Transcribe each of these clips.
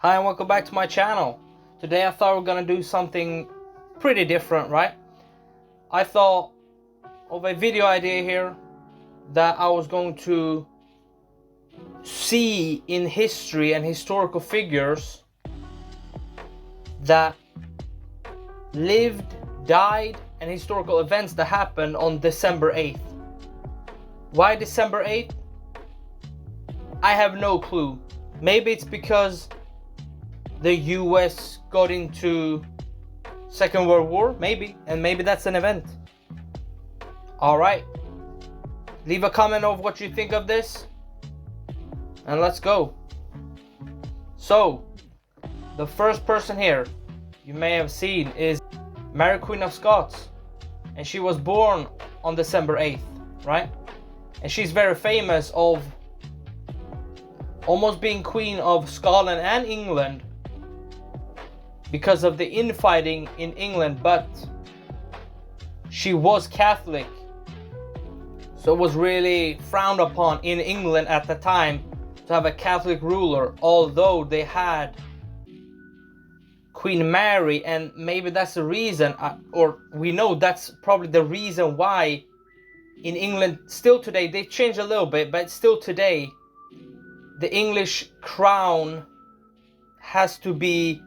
Hi and welcome back to my channel. Today I thought we are gonna do something pretty different, right? I thought of a video idea here that I was going to see in history and historical figures that lived, died, and historical events that happened on December 8th. Why December 8th? I have no clue. Maybe it's because the US got into Second World War, maybe, and maybe that's an event. Alright, leave a comment of what you think of this, and let's go. So, the first person here you may have seen is Mary Queen of Scots, and she was born on December 8th, right? And she's very famous of almost being Queen of Scotland and England because of the infighting in England, but she was Catholic, so it was really frowned upon in England at the time to have a Catholic ruler, although they had Queen Mary, and maybe that's the reason, or we know that's probably the reason why in England still today, they changed a little bit, but still today the English crown has to be,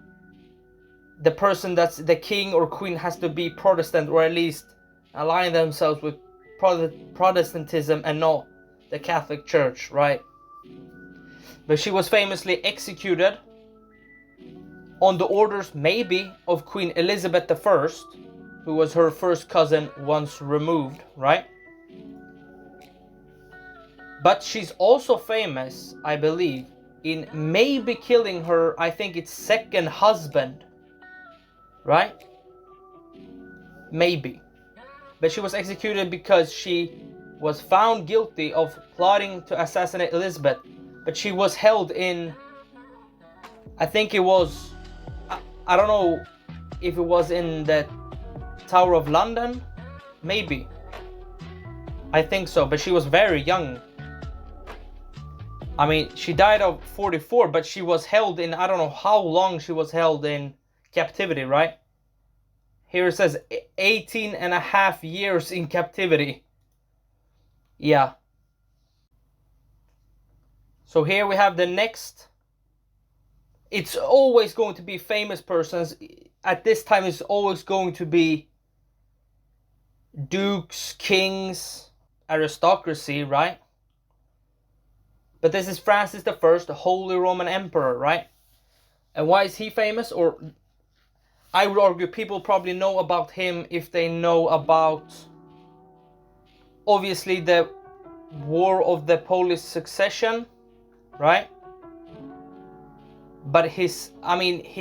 the person that's the king or queen has to be Protestant, or at least align themselves with Protestantism and not the Catholic Church, right? But she was famously executed on the orders maybe of Queen Elizabeth I, who was her first cousin once removed, right? But she's also famous, I believe, in maybe killing her, I think it's second husband, right? Maybe. But she was executed because she was found guilty of plotting to assassinate Elizabeth. But she was held in, I think it was, I don't know if it was in the Tower of London, maybe. I think so, but she was very young. I mean, she died of 44, but she was held in, I don't know how long she was held in captivity, right? Here it says 18 and a half years in captivity. Yeah. So here we have the next. It's always going to be famous persons. At this time, it's always going to be dukes, kings, aristocracy, right? But this is Francis I, the Holy Roman Emperor, right? And why is he famous? Or I would argue people probably know about him if they know about, obviously, the War of the Polish Succession, right? But his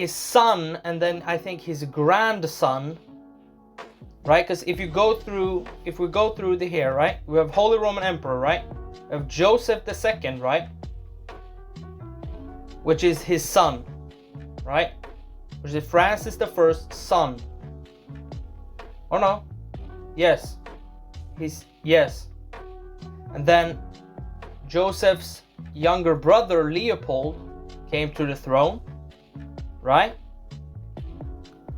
son, and then I think his grandson, right? Because if we go through the here, right? We have Holy Roman Emperor, right? We have Joseph II, right? Which is his son, right? Which is Francis I's son. Or no? Yes. Yes. And then Joseph's younger brother Leopold came to the throne, right?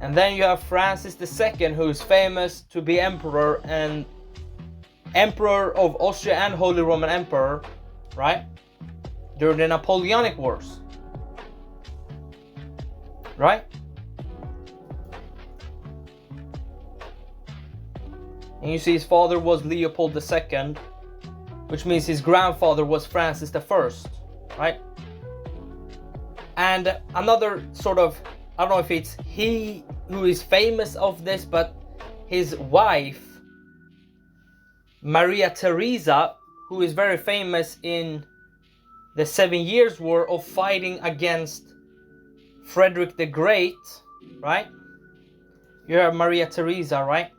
And then you have Francis II, who is famous to be emperor, and Emperor of Austria and Holy Roman Emperor, right? During the Napoleonic Wars, right? And you see his father was Leopold II, which means his grandfather was Francis I, right? And another sort of, I don't know if it's he who is famous of this, but his wife, Maria Theresa, who is very famous in the 7 Years' War of fighting against Frederick the Great, right? You have Maria Theresa, right?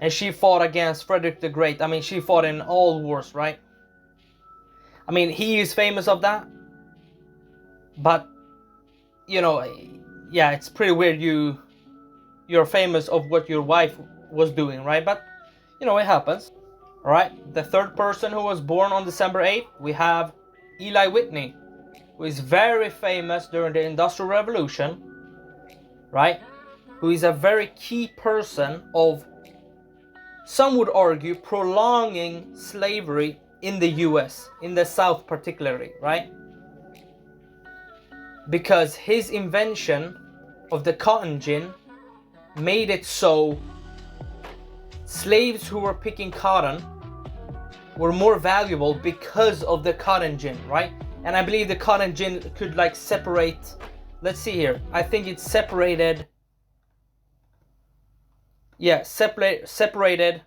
And she fought against Frederick the Great. I mean, she fought in all wars, right? I mean, he is famous of that. But, you know, yeah, it's pretty weird you're famous of what your wife was doing, right? But, you know, it happens. Alright, the third person who was born on December 8th, we have Eli Whitney, who is very famous during the Industrial Revolution, right? Who is a very key person of, some would argue, prolonging slavery in the US, in the South particularly, right? Because his invention of the cotton gin made it so slaves who were picking cotton were more valuable because of the cotton gin, right? And I believe the cotton gin could like separate, let's see here, I think it's separated, yeah, separated,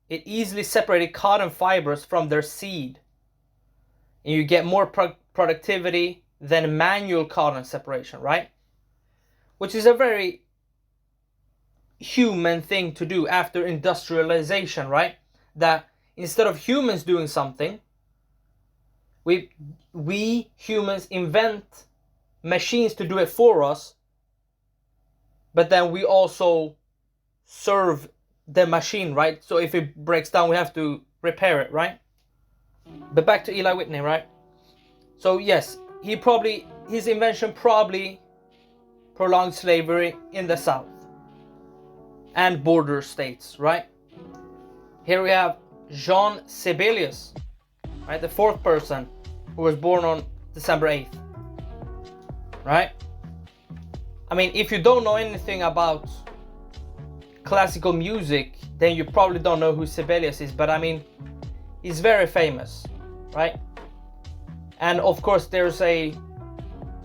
it easily separated cotton fibers from their seed. And you get more productivity than manual cotton separation, right? Which is a very human thing to do after industrialization, right? That instead of humans doing something, we humans invent machines to do it for us, but then we also serve the machine, right? So if it breaks down, we have to repair it, right? But back to Eli Whitney, right? So yes, his invention probably prolonged slavery in the South and border states, right? Here we have Jean Sibelius, right? The fourth person who was born on December 8th, right? I mean, if you don't know anything about classical music, then you probably don't know who Sibelius is, but I mean, he's very famous, right? And of course, there's a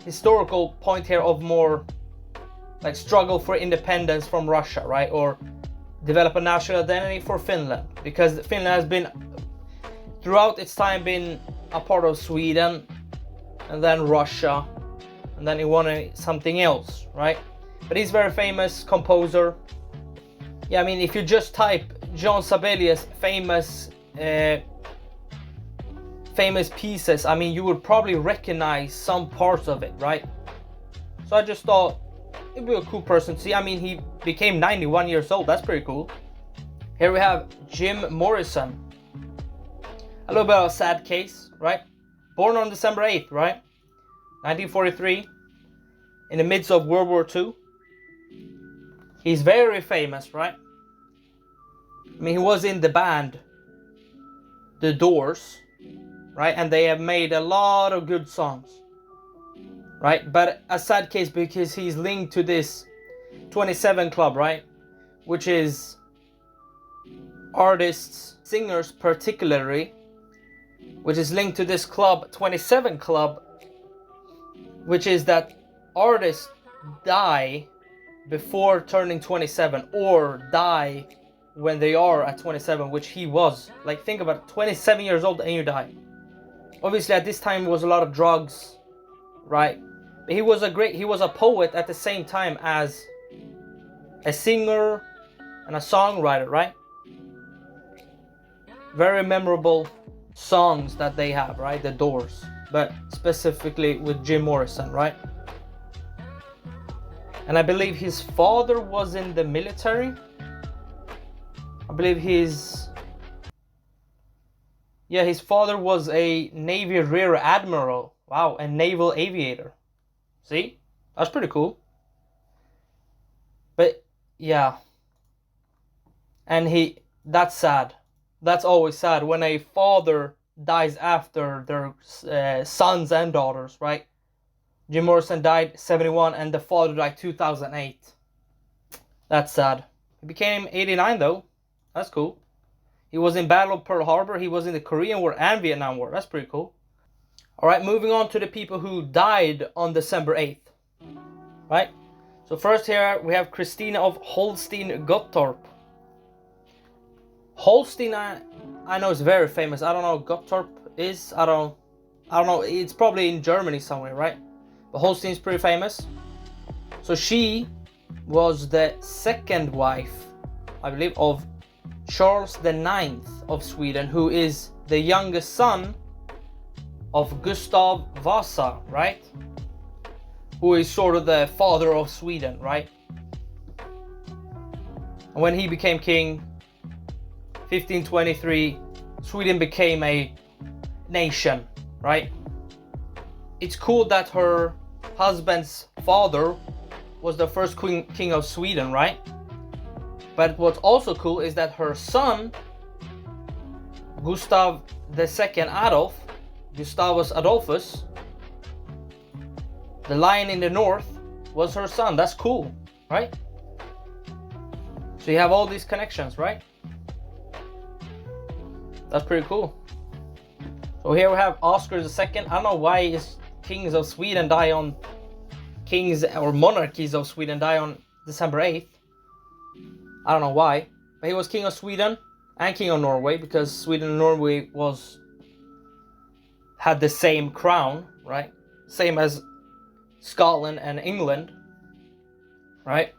historical point here of more like struggle for independence from Russia, right? Or develop a national identity for Finland, because Finland has been throughout its time been a part of Sweden and then Russia, and then he wanted something else, right? But he's very famous composer. Yeah, I mean, if you just type Jean Sibelius famous pieces, I mean, you would probably recognize some parts of it, right? So I just thought it'd be a cool person to see. I mean, he became 91 years old. That's pretty cool. Here we have Jim Morrison. A little bit of a sad case, right? Born on December 8th, right? 1943, in the midst of World War II. He's very famous, right? I mean, he was in the band The Doors, right? And they have made a lot of good songs, right? But a sad case because he's linked to this 27 Club, right? Which is artists, singers particularly, which is linked to this club, 27 Club, which is that artists die before turning 27 or die when they are at 27, which he was. Like, think about it, 27 years old and you die. Obviously at this time it was a lot of drugs, right? But he was a poet at the same time as a singer and a songwriter, right? Very memorable songs that they have, right? The Doors, but specifically with Jim Morrison, right? And I believe his father was in the military. I believe his father was a Navy Rear Admiral. Wow, a naval aviator. See? That's pretty cool. But yeah. And that's sad. That's always sad when a father dies after their sons and daughters, right? Jim Morrison died 71 and the father died 2008. That's sad. He became 89 though. That's cool. He was in Battle of Pearl Harbor. He was in the Korean War and Vietnam War. That's pretty cool. Alright, moving on to the people who died on December 8th. Right? So first here we have Christina of Holstein-Gottorp. Holstein, I know is very famous. I don't know Gottorp is. I don't know. It's probably in Germany somewhere, right? But Holstein is pretty famous. So she was the second wife, I believe, of Charles IX of Sweden, who is the youngest son of Gustav Vasa, right? Who is sort of the father of Sweden, right? And when he became king, 1523, Sweden became a nation, right? it's cool that her husband's father was the first king of Sweden, right? But what's also cool is that her son, Gustav II Adolf, Gustavus Adolphus, the lion in the north, was her son. That's cool, right? So you have all these connections, right? That's pretty cool. So here we have Oscar II. I don't know why is kings of Sweden die on kings or monarchies of Sweden die on December 8th. I don't know why, but he was king of Sweden and king of Norway, because Sweden and Norway had the same crown, right? Same as Scotland and England, right?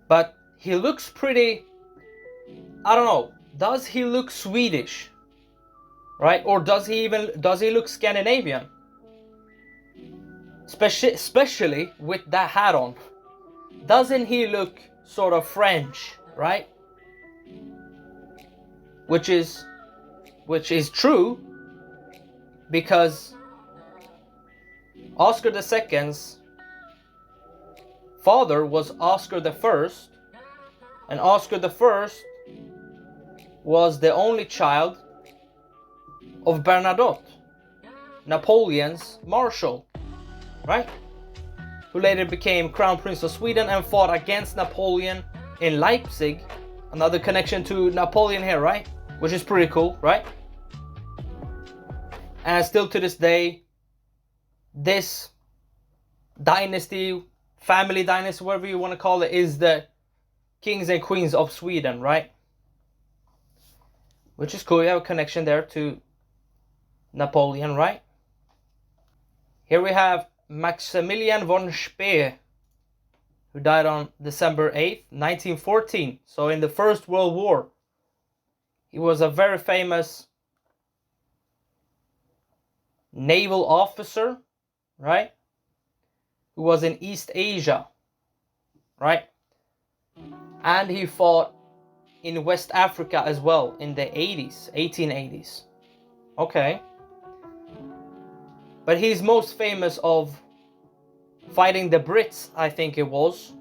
But he looks pretty, I don't know, does he look Swedish, right? Or does he look Scandinavian? Especially with that hat on. Doesn't he look sort of French, right? Which is true, because Oscar II's father was Oscar I, and Oscar I was the only child of Bernadotte, Napoleon's marshal, right? Who later became Crown Prince of Sweden and fought against Napoleon in Leipzig. Another connection to Napoleon here, right? Which is pretty cool, right? And still to this day, this dynasty, family dynasty, whatever you want to call it, is the kings and queens of Sweden, right? Which is cool. You have a connection there to Napoleon, right? Here we have Maximilian von Spee, who died on December 8th, 1914. So in the First World War. He was a very famous naval officer, right? Who was in East Asia, right? And he fought in West Africa as well in the 1880s. Okay. But he's most famous of fighting the Brits, I think it was,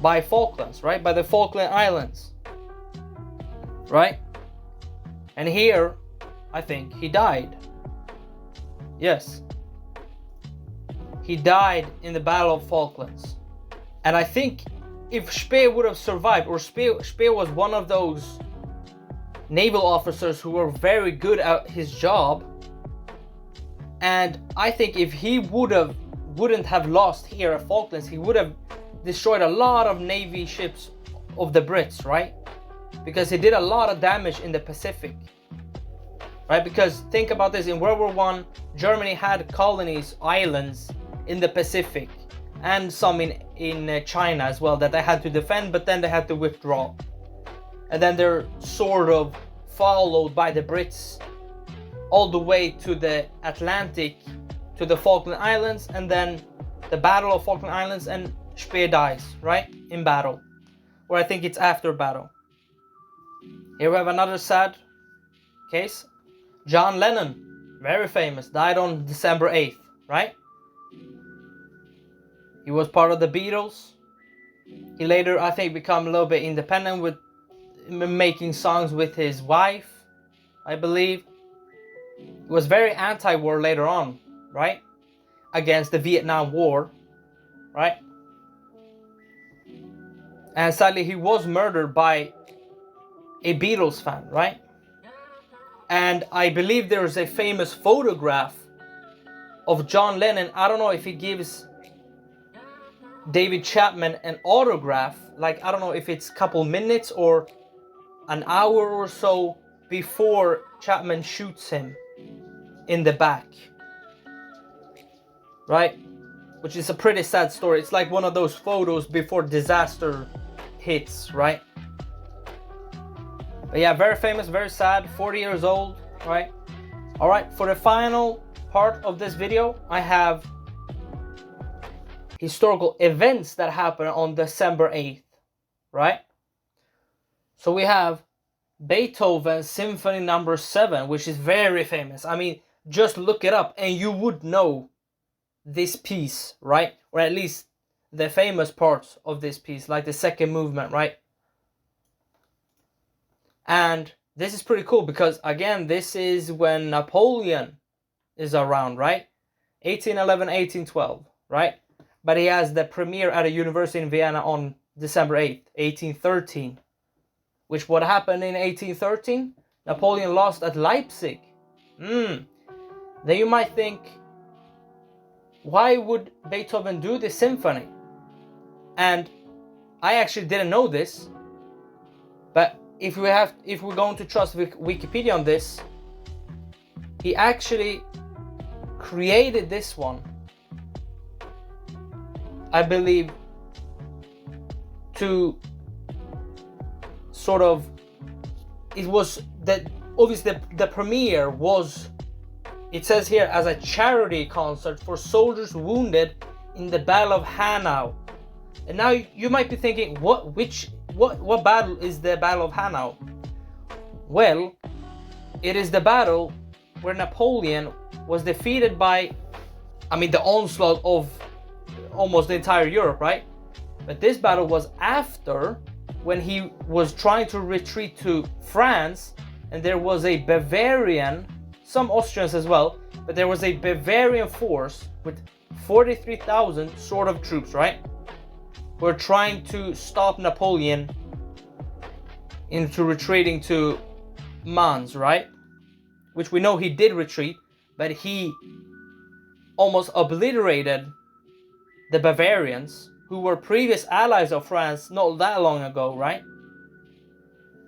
by Falklands, right? By the Falkland Islands, right? And here, I think he died. Yes. He died in the Battle of Falklands. And I think if Spee would have survived, or Spee was one of those naval officers who were very good at his job, and I think if he wouldn't have lost here at Falklands, he would have destroyed a lot of navy ships of the Brits, right? Because he did a lot of damage in the Pacific, right? Because think about this, in World War I, Germany had colonies, islands in the Pacific, and some in China as well that they had to defend, but then they had to withdraw. And then they're sort of followed by the Brits all the way to the Atlantic, to the Falkland Islands, and then the Battle of Falkland Islands, and Spee dies, right? In battle. Or I think it's after battle. Here we have another sad case. John Lennon, very famous, died on December 8th, right? He was part of the Beatles. He later, I think, became a little bit independent with making songs with his wife, I believe. He was very anti-war later on, right? Against the Vietnam War, right? And sadly, he was murdered by a Beatles fan, right? And I believe there is a famous photograph of John Lennon. I don't know if he gives David Chapman an autograph, like I don't know if it's a couple minutes or an hour or so before Chapman shoots him in the back, right? Which is a pretty sad story. It's like one of those photos before disaster hits, right? But yeah, very famous, very sad, 40 years old, right? All right, for the final part of this video, I have historical events that happened on December 8th, right? So we have Beethoven's Symphony Number 7, which is very famous. I mean, just look it up and you would know this piece, right? Or at least the famous parts of this piece, like the second movement, right? And this is pretty cool because, again, this is when Napoleon is around, right? 1811, 1812, right? But he has the premiere at a university in Vienna on December 8th, 1813. Which what happened in 1813? Napoleon lost at Leipzig. Then you might think, why would Beethoven do this symphony? And I actually didn't know this, but if we're going to trust Wikipedia on this, he actually created this one, I believe, to sort of, it was that obviously the premiere was, it says here, as a charity concert for soldiers wounded in the Battle of Hanau. And now you might be thinking, what battle is the Battle of Hanau? Well, it is the battle where Napoleon was defeated by, I mean, the onslaught of almost the entire Europe, right? But this battle was after, when he was trying to retreat to France, and there was a Bavarian, some Austrians as well, but there was a Bavarian force with 43,000 sort of troops, right? Who were trying to stop Napoleon into retreating to Mons, right? Which we know he did retreat, but he almost obliterated the Bavarians, who were previous allies of France not that long ago, right?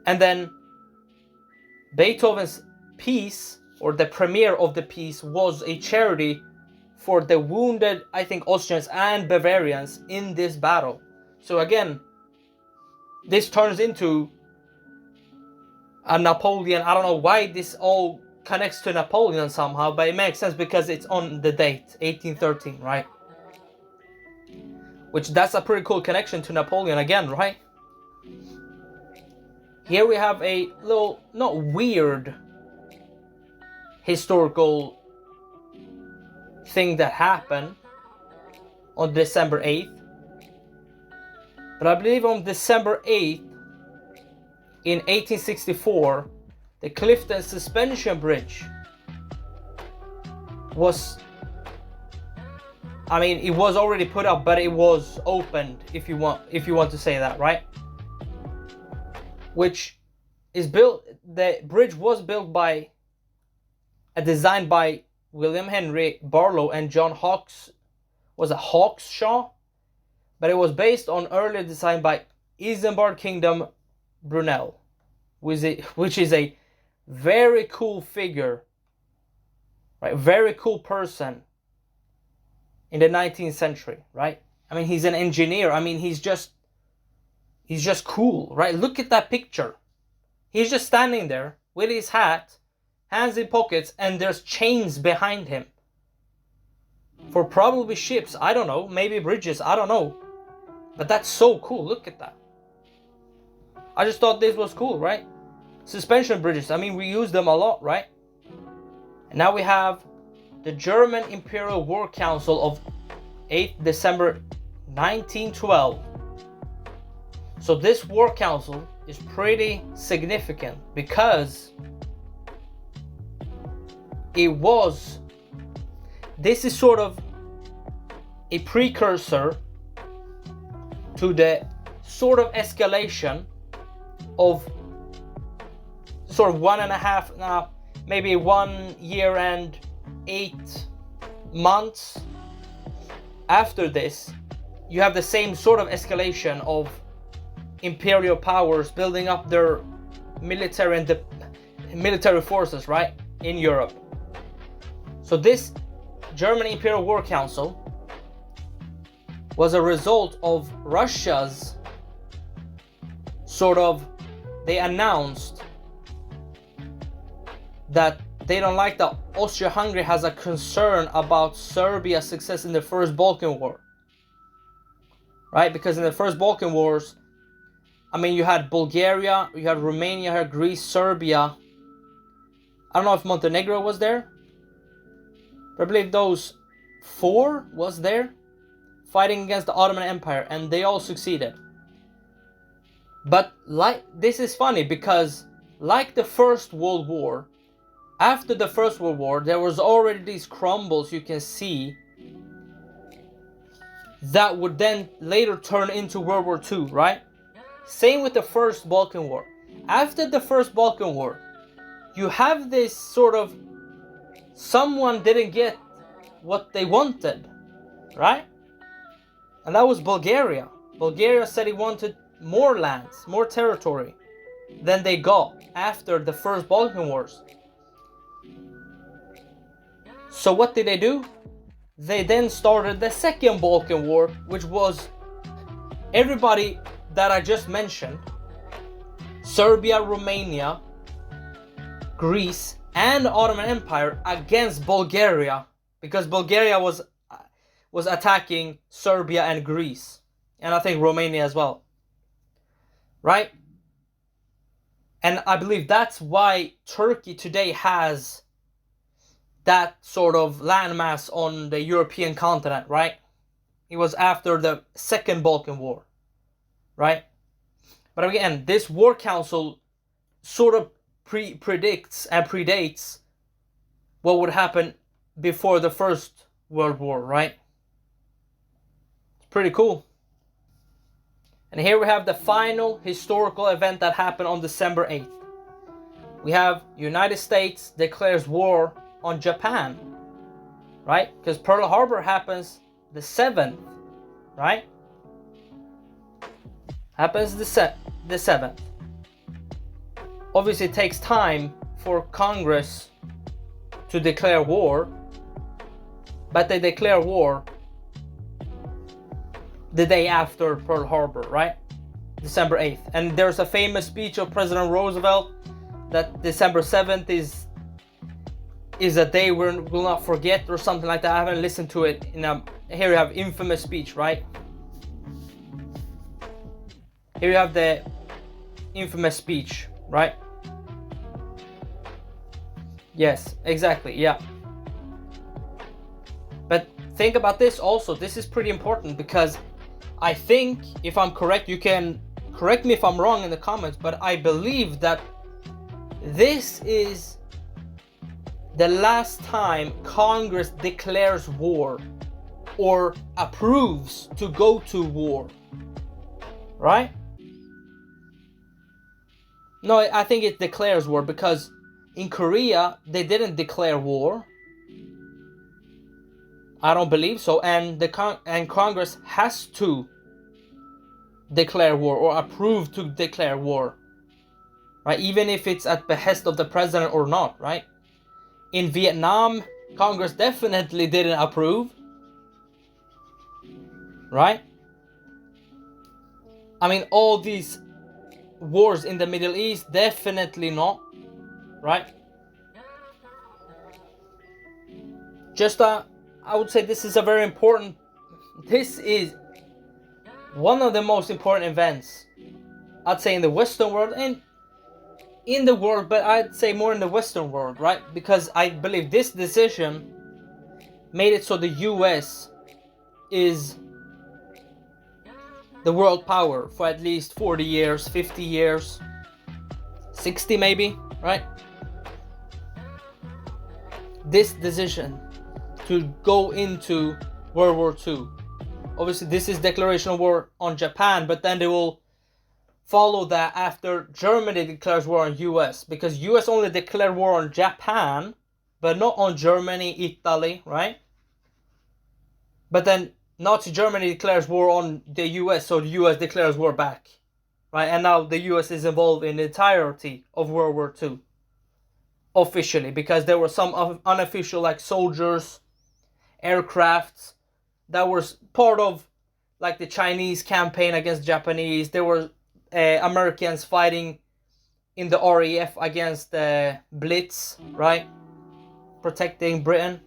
And then Beethoven's piece, or the premiere of the piece, was a charity for the wounded, I think, Austrians and Bavarians in this battle. So again, this turns into a Napoleon. I don't know why this all connects to Napoleon somehow, but it makes sense because it's on the date, 1813, right? Which, that's a pretty cool connection to Napoleon again, right? Here we have a little, not weird, historical thing that happened on December 8th. But I believe on December 8th, in 1864, the Clifton Suspension Bridge was, I mean, it was already put up, but it was opened, if you want to say that, right? Which is built, the bridge was built by, designed by William Henry Barlow and John Hawkshaw, but it was based on earlier design by Isambard Kingdom Brunel, which is a very cool figure, right? Very cool person in the 19th century, right? I mean, he's an engineer. I mean, he's just cool, right? Look at that picture. He's just standing there with his hat, hands in pockets, and there's chains behind him. For probably ships, I don't know, maybe bridges, I don't know. But that's so cool, look at that. I just thought this was cool, right? Suspension bridges, I mean, we use them a lot, right? And now we have the German Imperial War Council of 8th December 1912. So this war council is pretty significant because this is sort of a precursor to the sort of escalation of sort of 1.5, maybe 1 year and 8 months after this. You have the same sort of escalation of imperial powers building up their military and military forces, right, in Europe. So this German Imperial War Council was a result of Russia's sort of, they announced that they don't like that Austria-Hungary has a concern about Serbia's success in the First Balkan War, right? Because in the First Balkan Wars, I mean, you had Bulgaria, you had Romania, you had Greece, Serbia. I don't know if Montenegro was there, but I believe those 4 was there fighting against the Ottoman Empire, and they all succeeded. But this is funny because like the First World War, after the First World War, there was already these crumbles you can see that would then later turn into World War II, right? Same with the First Balkan War. After the First Balkan War, you have this sort of someone didn't get what they wanted, right? And that was Bulgaria. Bulgaria said he wanted more lands, more territory than they got after the First Balkan Wars. So what did they do? They then started the Second Balkan War, which was everybody that I just mentioned, Serbia, Romania, Greece, and the Ottoman Empire against Bulgaria, because Bulgaria was attacking Serbia and Greece, and I think Romania as well, right? And I believe that's why Turkey today has that sort of landmass on the European continent, right? It was after the Second Balkan War, right? But again, this war council sort of predicts and predates what would happen before the First World War, right? It's pretty cool. And here we have the final historical event that happened on December 8th. We have United States declares war on Japan, right? Because Pearl Harbor happens the 7th, right? Happens the 7th. Obviously, it takes time for Congress to declare war, but they declare war the day after Pearl Harbor, right? December 8th. And there's a famous speech of President Roosevelt that December 7th is a day we will not forget, or something like that. I haven't listened to it. Here you have infamous speech, right? Here you have the infamous speech, right? Yes, exactly, yeah. But think about this also. This is pretty important because I think, if I'm correct, you can correct me if I'm wrong in the comments, but I believe that this is the last time Congress declares war or approves to go to war, right? No, I think it declares war, because in Korea they didn't declare war. I don't believe so, and Congress has to declare war or approve to declare war, right? Even if it's at behest of the president or not, right? In Vietnam, Congress definitely didn't approve, right? I mean, all these wars in the Middle East, definitely not, right? I would say this is a very important, this is one of the most important events, I'd say, in the Western world, and in the world, but I'd say more in the Western world, right? Because I believe this decision made it so the US is the world power for at least 40 years, 50 years, 60 maybe, right? This decision to go into World War II. Obviously, this is declaration of war on Japan, but then they will follow that after Germany declares war on US, because US only declared war on Japan, but not on Germany, Italy, right? But then Nazi Germany declares war on the US, so the US declares war back, right? And now the US is involved in the entirety of World War II, officially, because there were some unofficial, like soldiers, aircrafts that were part of like the Chinese campaign against Japanese. There were Americans fighting in the RAF against the Blitz, right? Protecting Britain.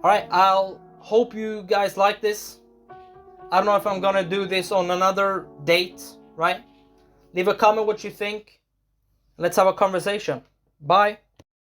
Alright, I'll hope you guys like this. I don't know if I'm gonna do this on another date, right? Leave a comment what you think. Let's have a conversation. Bye.